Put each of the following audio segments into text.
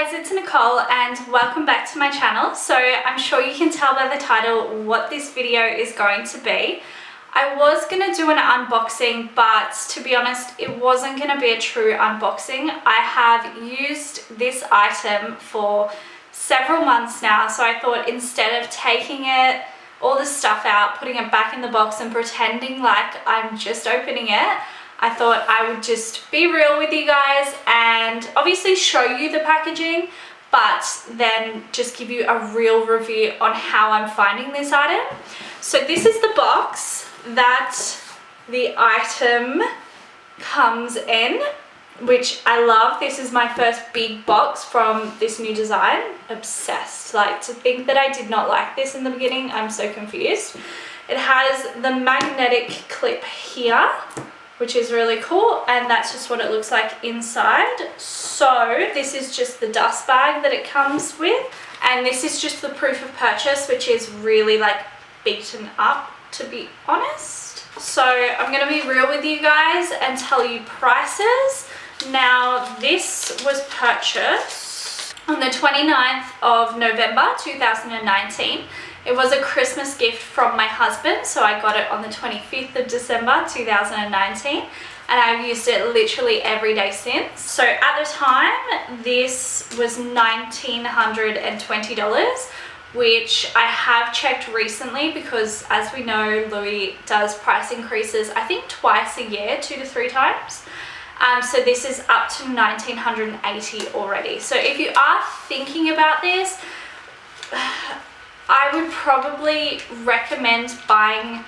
guys, it's Nicole and welcome back to my channel. So I'm sure you can tell by the title what this video is going to be. I was going to do an unboxing, but to be honest, it wasn't going to be a true unboxing. I have used this item for several months now, so I thought instead of taking it, all the stuff out, putting it back in the box and pretending like I'm just opening it, I thought I would just be real with you guys and obviously show you the packaging, but then just give you a real review on how I'm finding this item. So this is the box that the item comes in, which I love. This is my first big box from this new design. Obsessed. Like, to think that I did not like this in the beginning, I'm so confused. It has the magnetic clip here, which is really cool, and that's just what it looks like inside. So this is just the dust bag that it comes with, and this is just the proof of purchase, which is really like beaten up, to be honest. So I'm gonna be real with you guys and tell you prices. Now, this was purchased on the 29th of November 2019. It was a Christmas gift from my husband, so I got it on the 25th of December 2019, and I've used it literally every day since. So at the time, this was $1,920, which I have checked recently because, as we know, Louis does price increases, I think twice a year, 2 to 3 times. So this is up to $1,980 already. So if you are thinking about this, I would probably recommend buying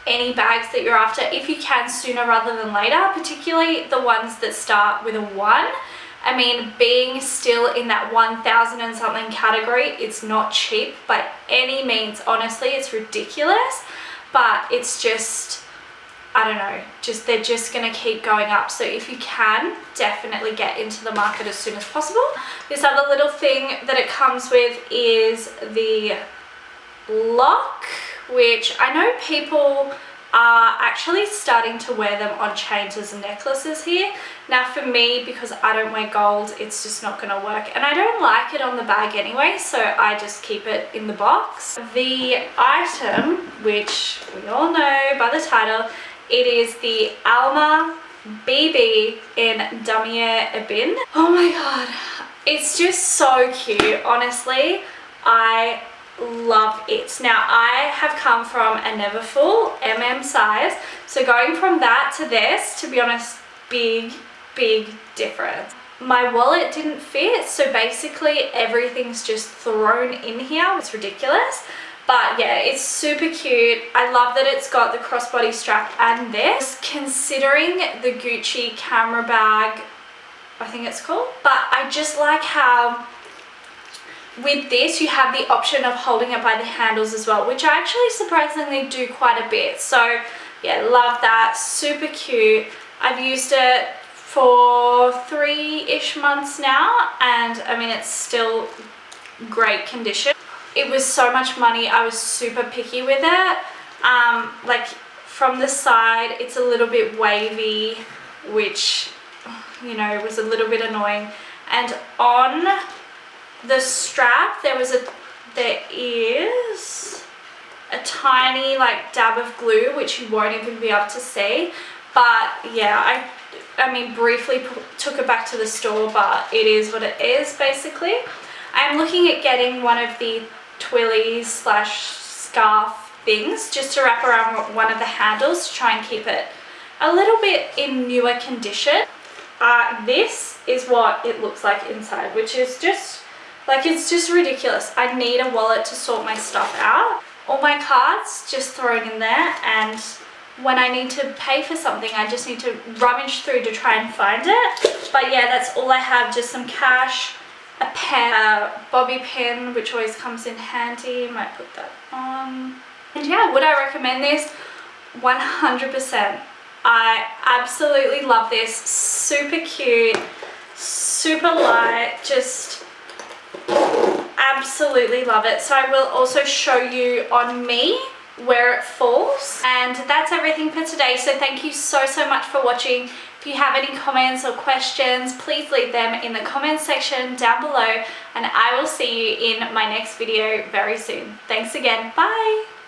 any bags that you're after if you can sooner rather than later, particularly the ones that start with a 1. I mean, being still in that 1,000 and something category, it's not cheap by any means. Honestly, it's ridiculous, but it's just, I don't know, they're just gonna keep going up. So if you can, definitely get into the market as soon as possible. This other little thing that it comes with is the lock, which I know people are actually starting to wear them on chains as necklaces here. Now for me, because I don't wear gold, it's just not gonna work, and I don't like it on the bag anyway, so I just keep it in the box. The item, which we all know by the title, it is the Alma BB in Damier Ebin. Oh my god, it's just so cute. Honestly, I love it. Now, I have come from a Neverfull size, so going from that to this, to be honest, big difference. My wallet didn't fit, so basically everything's just thrown in here. It's ridiculous. But yeah, it's super cute. I love that it's got the crossbody strap and this. Considering the Gucci camera bag, I think it's called, but I just like how with this you have the option of holding it by the handles as well, which I actually surprisingly do quite a bit. So yeah, love that. Super cute. I've used it for 3-ish months now, and I mean, it's still great condition. It was so much money, I was super picky with it. Like, from the side, it's a little bit wavy, which, you know, was a little bit annoying. And on the strap, there is a tiny like dab of glue, which you won't even be able to see. But yeah, I mean, briefly took it back to the store, but it is what it is basically. I'm looking at getting one of the twillies / scarf things just to wrap around one of the handles to try and keep it a little bit in newer condition. This is what it looks like inside, which is just like, it's just ridiculous. I need a wallet to sort my stuff out. All my cards just thrown in there, and when I need to pay for something, I just need to rummage through to try and find it. But yeah, that's all I have, just some cash, a pen, a bobby pin, which always comes in handy. Might put that on. And yeah, would I recommend this? 100%. I absolutely love this. Super cute, super light, just absolutely love it. So I will also show you on me where it falls. And that's everything for today. So thank you so much for watching. If you have any comments or questions, please leave them in the comments section down below, and I will see you in my next video very soon. Thanks again. Bye.